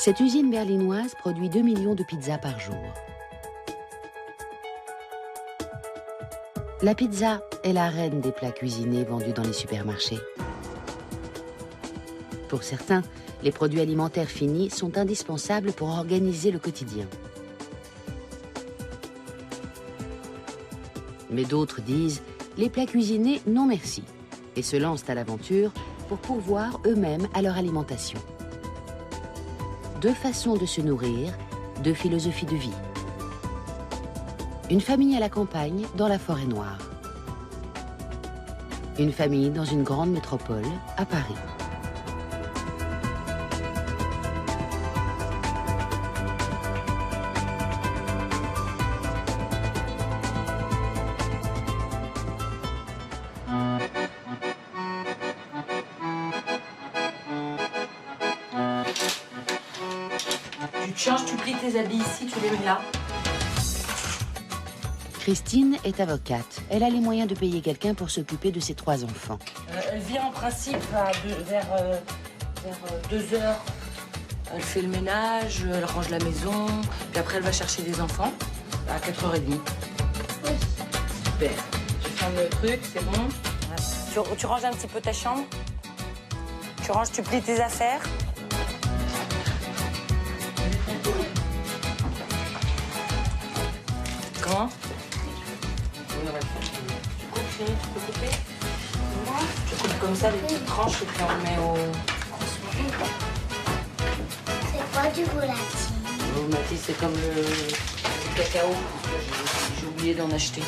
Cette usine berlinoise produit 2 millions de pizzas par jour. La pizza est la reine des plats cuisinés vendus dans les supermarchés. Pour certains, les produits alimentaires finis sont indispensables pour organiser le quotidien. Mais d'autres disent « les plats cuisinés, non merci » et se lancent à l'aventure pour pourvoir eux-mêmes à leur alimentation. Deux façons de se nourrir, deux philosophies de vie. Une famille à la campagne, dans la forêt noire. Une famille dans une grande métropole, à Paris. Tu plies tes habits ici, tu les mets là. Christine est avocate. Elle a les moyens de payer quelqu'un pour s'occuper de ses 3 enfants. Elle vient en principe vers 2 heures. Elle fait le ménage, elle range la maison, puis après elle va chercher les enfants à 4h30. Oui. Super. Tu fermes le truc, c'est bon. Tu ranges un petit peu ta chambre. Tu plies tes affaires. Comment? Tu coupes, chérie, tu peux couper? Tu coupes comme ça, des petites tranches et puis on le met au... C'est quoi du volatile? Le volatile, c'est comme le cacao. J'ai oublié d'en acheter.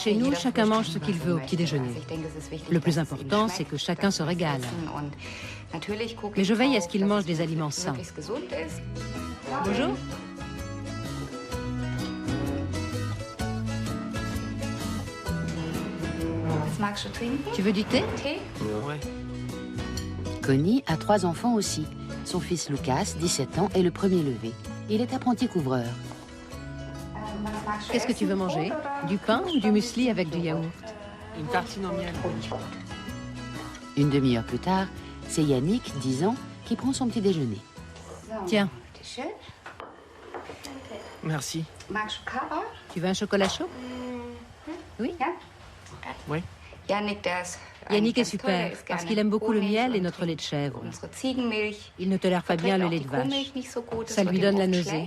Chez nous, chacun mange ce qu'il veut au petit déjeuner. Le plus important, c'est que chacun se régale. Mais je veille à ce qu'il mange des aliments sains. Bonjour. Tu veux du thé? Ouais. Connie a 3 enfants aussi. Son fils Lucas, 17 ans, est le premier levé. Il est apprenti couvreur. Qu'est-ce que tu veux manger? Du pain ou du muesli avec du yaourt? Une tartine au miel. Une demi-heure plus tard, c'est Yannick, 10 ans, qui prend son petit déjeuner. Tiens, Merci. tu veux un chocolat chaud? Oui. Oui. Yannick est super, parce qu'il aime beaucoup le miel et notre lait de chèvre. Il ne tolère pas bien le lait de vache. Ça lui donne la nausée.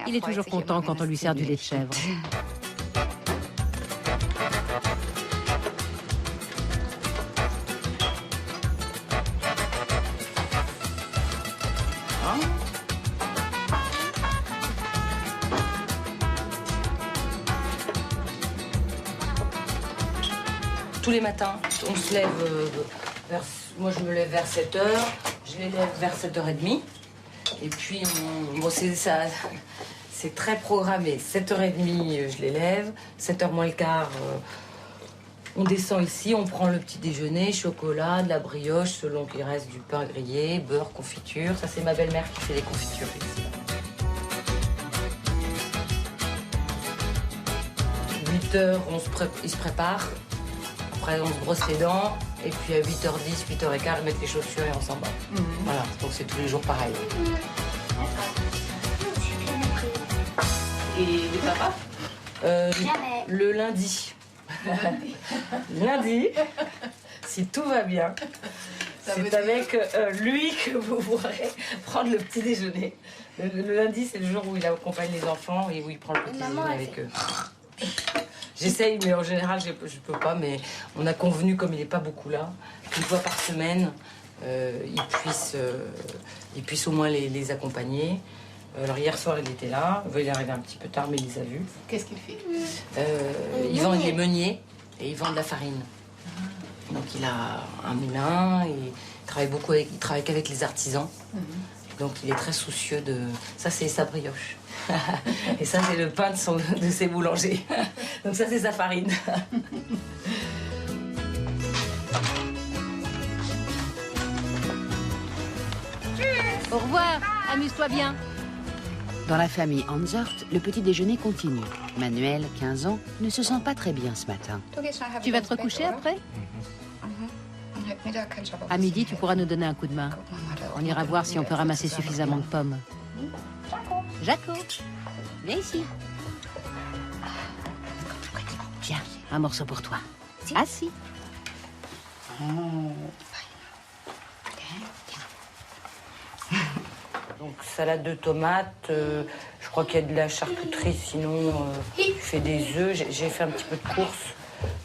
Il est toujours content quand on lui sert du lait de chèvre. Tous les matins, on se lève moi je me lève vers 7h, je les lève vers 7h30. Et puis, c'est très programmé. 7h30, je les lève. 7h moins le quart, on descend ici, on prend le petit déjeuner, chocolat, de la brioche, selon qu'il reste du pain grillé, beurre, confiture. Ça, c'est ma belle-mère qui fait les confitures ici. 8h, il se prépare. Après, on se brosse les dents. Et puis à 8h10, 8h15, mettre les chaussures et on s'en va. Voilà, donc c'est tous les jours pareil. Et les papas Le lundi. Lundi, si tout va bien, c'est avec lui que vous pourrez prendre le petit déjeuner. Le lundi, c'est le jour où il accompagne les enfants et où il prend le petit déjeuner avec eux. J'essaye, mais en général, je peux pas. Mais on a convenu, comme il n'est pas beaucoup là, qu'une fois par semaine, il puisse au moins les accompagner. Alors hier soir, il était là. Il est arrivé un petit peu tard, mais il les a vus. Qu'est-ce qu'il fait? Il vend des meuniers et il vend de la farine. Donc il a un moulin, il travaille qu'avec les artisans. Donc il est très soucieux de... Ça, c'est sa brioche. Et ça, c'est le pain de ses boulangers. Donc ça, c'est sa farine. Au revoir, amuse-toi bien. Dans la famille Hansert, le petit déjeuner continue. Manuel, 15 ans, ne se sent pas très bien ce matin. Tu vas te recoucher après? À midi, tu pourras nous donner un coup de main. On ira voir si on peut ramasser suffisamment de pommes. Jaco, viens ici. Viens, un morceau pour toi. Assis. Donc salade de tomates, je crois qu'il y a de la charcuterie, sinon je fais des œufs, j'ai fait un petit peu de course.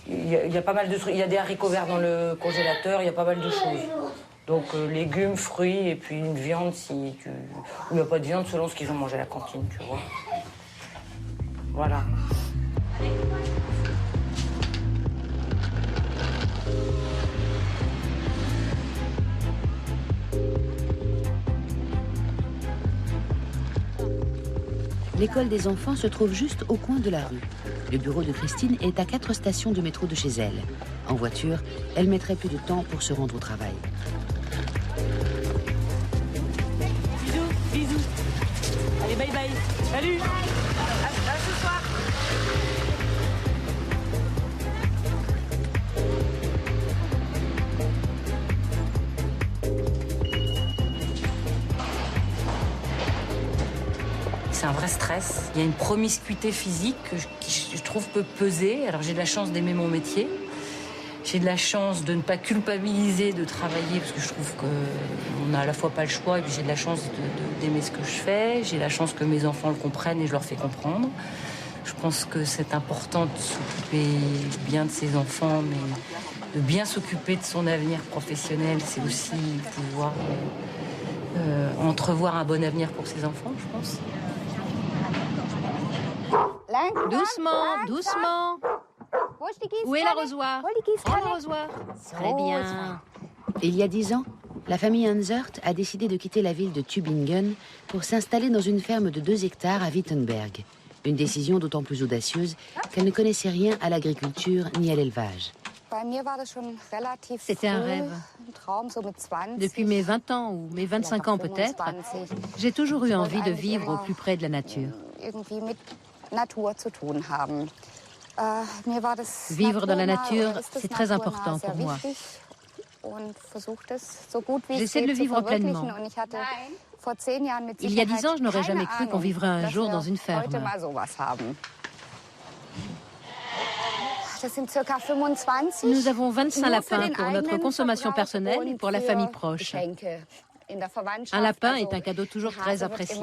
Il y a pas mal de trucs, il y a des haricots verts dans le congélateur, il y a pas mal de choses. Donc légumes, fruits et puis une viande si tu... Ou il n'y a pas de viande selon ce qu'ils ont mangé à la cantine, tu vois. Voilà. L'école des enfants se trouve juste au coin de la rue. Le bureau de Christine est à 4 stations de métro de chez elle. En voiture, elle mettrait plus de temps pour se rendre au travail. Bisous, bisous. Allez, bye bye. Salut. À ce soir. C'est un vrai stress. Il y a une promiscuité physique qui, je trouve, peut peser. Alors j'ai de la chance d'aimer mon métier. J'ai de la chance de ne pas culpabiliser de travailler parce que je trouve qu'on n'a à la fois pas le choix et puis j'ai de la chance d'aimer ce que je fais. J'ai la chance que mes enfants le comprennent et je leur fais comprendre. Je pense que c'est important de s'occuper bien de ses enfants, mais de bien s'occuper de son avenir professionnel, c'est aussi pouvoir entrevoir un bon avenir pour ses enfants, je pense. Doucement, doucement. Où est l'arrosoir? Prends l'arrosoir. Très bien. Il y a 10 ans, la famille Hansert a décidé de quitter la ville de Tübingen pour s'installer dans une ferme de 2 hectares à Wittenberg. Une décision d'autant plus audacieuse qu'elle ne connaissait rien à l'agriculture ni à l'élevage. C'était un rêve. Depuis mes 20 ans ou mes 25 ans peut-être, j'ai toujours eu envie de vivre au plus près de la nature. Vivre dans la nature, c'est très important pour moi. J'essaie de le vivre pleinement. Il y a 10 ans, je n'aurais jamais cru qu'on vivrait un jour dans une ferme. Nous avons 25 lapins pour notre consommation personnelle et pour la famille proche. Un lapin est un cadeau toujours très apprécié.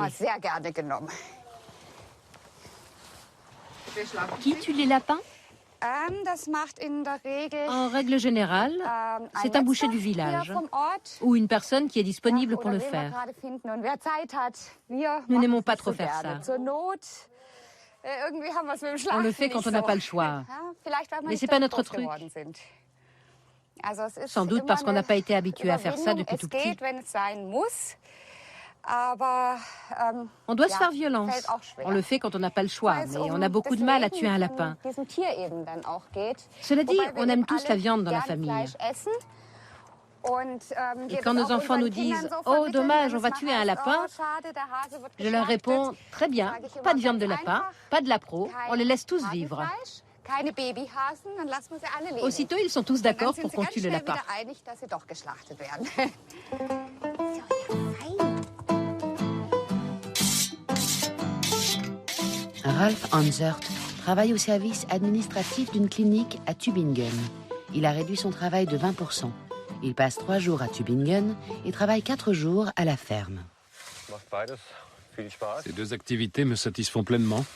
Qui tue les lapins? En règle générale, c'est un boucher du village ou une personne qui est disponible pour le faire. Nous n'aimons pas trop faire ça. On le fait quand on n'a pas le choix. Mais ce n'est pas notre truc. Sans doute parce qu'on n'a pas été habitué à faire ça depuis tout petit. On doit se faire violence. On le fait quand on n'a pas le choix, mais on a beaucoup de mal à tuer un lapin. Cela dit, on aime tous la viande dans la famille. Et quand nos enfants nous disent « Oh, dommage, on va tuer un lapin », je leur réponds « Très bien, pas de viande de lapin, pas de lapro, on les laisse tous vivre ». Aussitôt, ils sont tous d'accord pour qu'on tue le lapin. Ralph Hansert travaille au service administratif d'une clinique à Tübingen. Il a réduit son travail de 20%. Il passe 3 jours à Tübingen et travaille 4 jours à la ferme. Ces 2 activités me satisfont pleinement.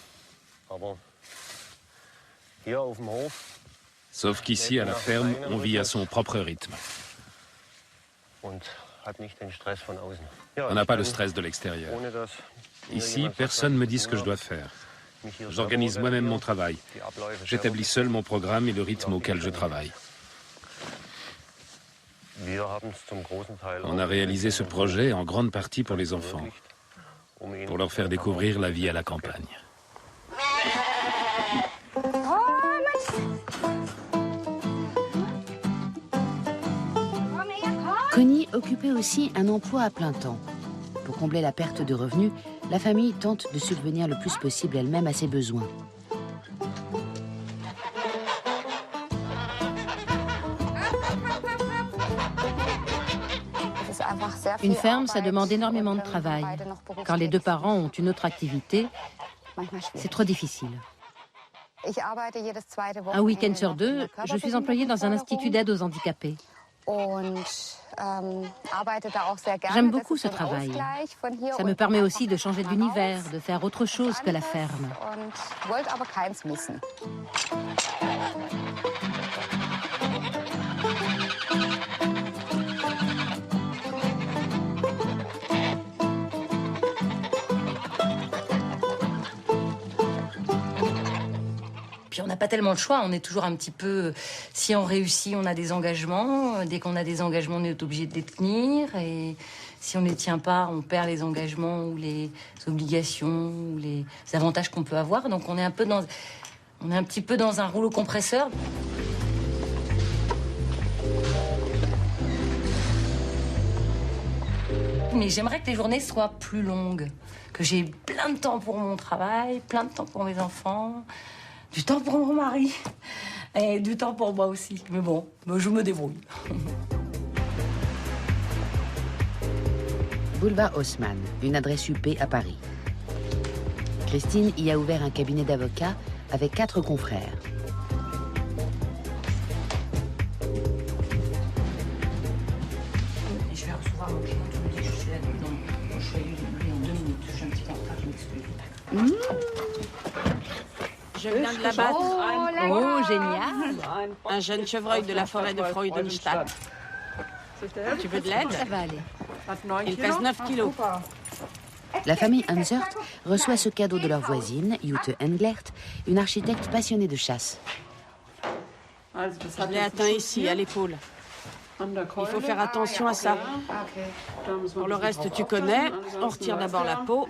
Sauf qu'ici, à la ferme, on vit à son propre rythme. On n'a pas le stress de l'extérieur. Ici, personne ne me dit ce que je dois faire. J'organise moi-même mon travail. J'établis seul mon programme et le rythme auquel je travaille. On a réalisé ce projet en grande partie pour les enfants, pour leur faire découvrir la vie à la campagne. Connie occupait aussi un emploi à plein temps. pour combler la perte de revenus, la famille tente de subvenir le plus possible elle-même à ses besoins. Une ferme, ça demande énormément de travail. Quand les deux parents ont une autre activité, c'est trop difficile. Un week-end sur deux, je suis employée dans un institut d'aide aux handicapés. J'aime beaucoup ce travail. Ça me permet aussi de changer d'univers, de faire autre chose que la ferme. Puis on n'a pas tellement le choix, on est toujours un petit peu... Si on réussit, on a des engagements. Dès qu'on a des engagements, on est obligé de les tenir. Et si on ne les tient pas, on perd les engagements ou les obligations ou les avantages qu'on peut avoir. Donc on est un petit peu dans un rouleau compresseur. Mais j'aimerais que les journées soient plus longues. Que j'ai plein de temps pour mon travail, plein de temps pour mes enfants... Du temps pour mon mari et du temps pour moi aussi. Mais bon, je me débrouille. Boulevard Haussmann, une adresse UP à Paris. Christine y a ouvert un cabinet d'avocats avec 4 confrères. Et je vais recevoir mon client, tu me dis que je suis là. Donc, je suis lui en 2 minutes. Je suis un petit peu en retard, je m'excuse. Je viens de la battre. Oh, génial! Un jeune chevreuil de la forêt de Freudenstadt. Tu veux de l'aide? Ça va aller. Il pèse 9 kilos. La famille Hansert reçoit ce cadeau de leur voisine, Jute Englert, une architecte passionnée de chasse. Je l'ai atteint ici, à l'épaule. Il faut faire attention à ça. Pour le reste, tu connais. On retire d'abord la peau.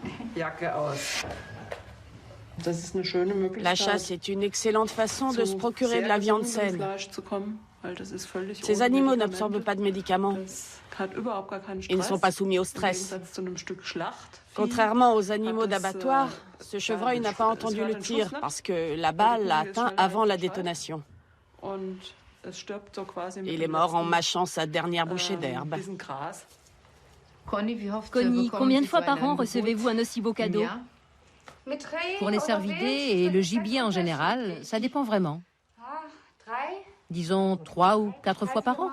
La chasse est une excellente façon de se procurer de la viande saine. Ces animaux n'absorbent pas de médicaments. Ils ne sont pas soumis au stress. Contrairement aux animaux d'abattoir, ce chevreuil n'a pas entendu le tir parce que la balle l'a atteint avant la détonation. Il est mort en mâchant sa dernière bouchée d'herbe. Connie, combien de fois par an recevez-vous un aussi beau cadeau? Pour les cervidés et le gibier en général, ça dépend vraiment. Disons 3 ou 4 fois par an.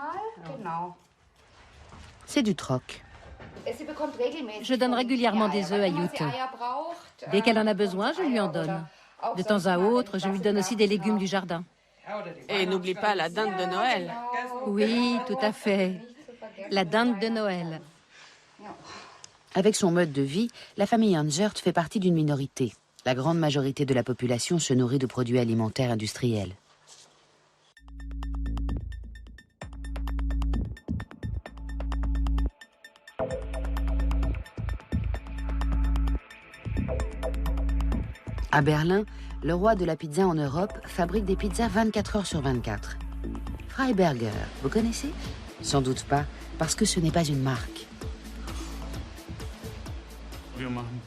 C'est du troc. Je donne régulièrement des œufs à Jute. Dès qu'elle en a besoin, je lui en donne. De temps à autre, je lui donne aussi des légumes du jardin. Et n'oublie pas la dinde de Noël. Oui, tout à fait. La dinde de Noël. Avec son mode de vie, la famille Hansert fait partie d'une minorité. La grande majorité de la population se nourrit de produits alimentaires industriels. À Berlin, le roi de la pizza en Europe fabrique des pizzas 24 heures sur 24. Freiberger, vous connaissez? Sans doute pas, parce que ce n'est pas une marque.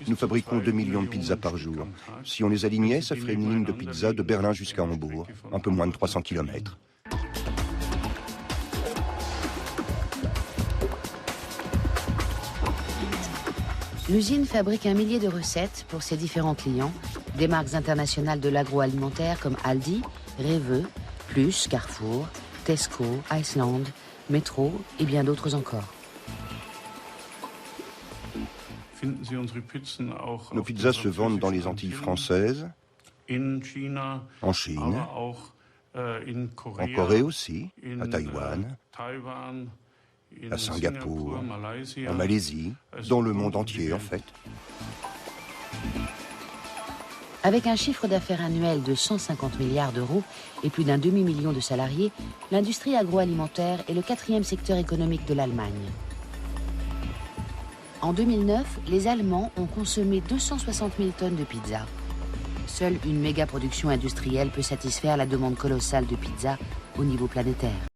Nous fabriquons 2 millions de pizzas par jour. Si on les alignait, ça ferait une ligne de pizza de Berlin jusqu'à Hambourg. Un peu moins de 300 km. L'usine fabrique 1 millier de recettes pour ses différents clients, des marques internationales de l'agroalimentaire comme Aldi, Rewe, Plus, Carrefour, Tesco, Iceland, Metro et bien d'autres encore. Nos pizzas se vendent dans les Antilles françaises, en Chine, en Corée aussi, à Taïwan, à Singapour, en Malaisie, dans le monde entier en fait. Avec un chiffre d'affaires annuel de 150 milliards d'euros et plus d'un demi-million de salariés, l'industrie agroalimentaire est le 4e secteur économique de l'Allemagne. En 2009, les Allemands ont consommé 260 000 tonnes de pizza. Seule une méga production industrielle peut satisfaire la demande colossale de pizza au niveau planétaire.